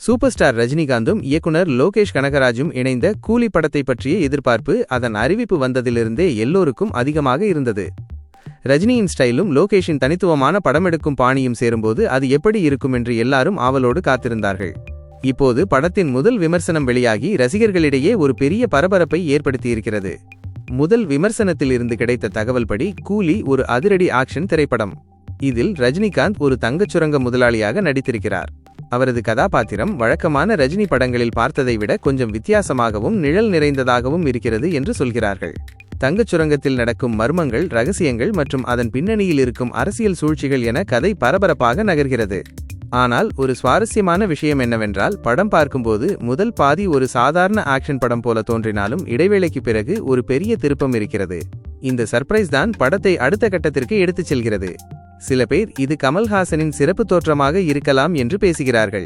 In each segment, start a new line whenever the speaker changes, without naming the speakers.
Super star ரஜினிகாந்தும் இயக்குனர் லோகேஷ் கனகராஜும் இணைந்த கூலி படத்தை பற்றிய எதிர்பார்ப்பு அதன் அறிவிப்பு வந்ததிலிருந்தே எல்லோருக்கும் அதிகமாக இருந்தது. ரஜினியின் ஸ்டைலும் லோகேஷின் தனித்துவமான படமெடுக்கும் பாணியும் சேரும்போது அது எப்படி இருக்கும் என்று எல்லாரும் ஆவலோடு காத்திருந்தார்கள். இப்போது படத்தின் முதல் விமர்சனம் வெளியாகி ரசிகர்களிடையே ஒரு பெரிய பரபரப்பை ஏற்படுத்தியிருக்கிறது. முதல் விமர்சனத்தில் இருந்து கிடைத்த தகவல்படி கூலி ஒரு அதிரடி ஆக்ஷன் திரைப்படம். இதில் ரஜினிகாந்த் ஒரு தங்கச் சுரங்க முதலாளியாக நடித்திருக்கிறார். அவரது கதாபாத்திரம் வழக்கமான ரஜினி படங்களில் பார்த்ததை விட கொஞ்சம் வித்தியாசமாகவும் நிழல் நிறைந்ததாகவும் இருக்கிறது என்று சொல்கிறார்கள். தங்கச் சுரங்கத்தில் நடக்கும் மர்மங்கள், ரகசியங்கள் மற்றும் அதன் பின்னணியில் இருக்கும் அரசியல் சூழ்ச்சிகள் என கதை பரபரப்பாக நகர்கிறது. ஆனால் ஒரு சுவாரஸ்யமான விஷயம் என்னவென்றால், படம் பார்க்கும்போது முதல் பாதி ஒரு சாதாரண ஆக்ஷன் படம் போல தோன்றினாலும் இடைவேளைக்கு பிறகு ஒரு பெரிய திருப்பம் இருக்கிறது. இந்த சர்ப்ரைஸ் தான் படத்தை அடுத்த கட்டத்திற்கு எடுத்துச் செல்கிறது. சில பேர் இது கமல்ஹாசனின் சிறப்பு தோற்றமாக இருக்கலாம் என்று பேசுகிறார்கள்.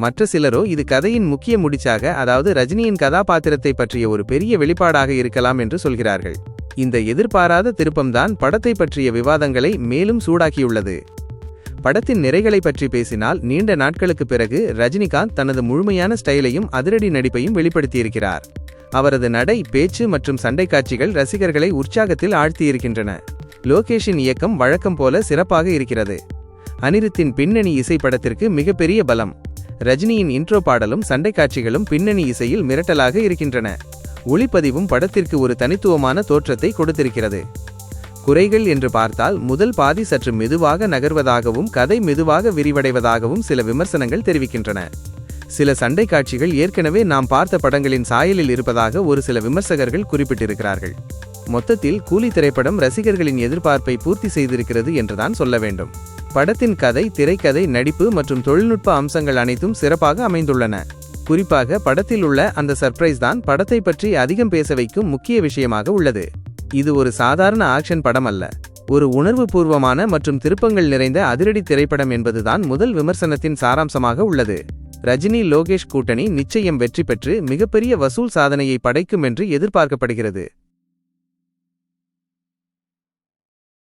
மற்ற சிலரோ இது கதையின் முக்கிய முடிச்சாக, அதாவது ரஜினியின் கதாபாத்திரத்தை பற்றிய ஒரு பெரிய வெளிப்பாடாக இருக்கலாம் என்று சொல்கிறார்கள். இந்த எதிர்பாராத திருப்பம்தான் படத்தை பற்றிய விவாதங்களை மேலும் சூடாக்கியுள்ளது. படத்தின் நிறைகளை பற்றி பேசினால், நீண்ட நாட்களுக்கு பிறகு ரஜினிகாந்த் தனது முழுமையான ஸ்டைலையும் அதிரடி நடிப்பையும் வெளிப்படுத்தியிருக்கிறார். அவரது நடை, பேச்சு மற்றும் சண்டை காட்சிகள் ரசிகர்களை உற்சாகத்தில் ஆழ்த்தியிருக்கின்றன. லோகேஷின் இயக்கம் வழக்கம் போல சிறப்பாக இருக்கிறது. அனிருத்தின் பின்னணி இசை படத்திற்கு மிகப்பெரிய பலம். ரஜினியின் இன்ட்ரோ பாடலும் சண்டை காட்சிகளும் பின்னணி இசையில் மிரட்டலாக இருக்கின்றன. ஒளிப்பதிவும் படத்திற்கு ஒரு தனித்துவமான தோற்றத்தை கொடுத்திருக்கிறது. குறைகள் என்று பார்த்தால், முதல் பாதி சற்று மெதுவாக நகர்வதாகவும் கதை மெதுவாக விரிவடைவதாகவும் சில விமர்சனங்கள் தெரிவிக்கின்றன. சில சண்டை காட்சிகள் ஏற்கனவே நாம் பார்த்த படங்களின் சாயலில் இருப்பதாக ஒரு சில விமர்சகர்கள் குறிப்பிட்டிருக்கிறார்கள். மொத்தத்தில் கூலி திரைப்படம் ரசிகர்களின் எதிர்பார்ப்பை பூர்த்தி செய்திருக்கிறது என்றுதான் சொல்ல வேண்டும். படத்தின் கதை, திரைக்கதை, நடிப்பு மற்றும் தொழில்நுட்ப அம்சங்கள் அனைத்தும் சிறப்பாக அமைந்துள்ளன. குறிப்பாக படத்தில் உள்ள அந்த சர்ப்ரைஸ் தான் படத்தை பற்றி அதிகம் பேச வைக்கும் முக்கிய விஷயமாக உள்ளது. இது ஒரு சாதாரண ஆக்ஷன் படம் அல்ல, ஒரு உணர்வுபூர்வமான மற்றும் திருப்பங்கள் நிறைந்த அதிரடி திரைப்படம் என்பதுதான் முதல் விமர்சனத்தின் சாராம்சமாக உள்ளது. ரஜினி லோகேஷ் கூட்டணி நிச்சயம் வெற்றி பெற்று மிகப்பெரிய வசூல் சாதனையை படைக்கும் என்று எதிர்பார்க்கப்படுகிறது.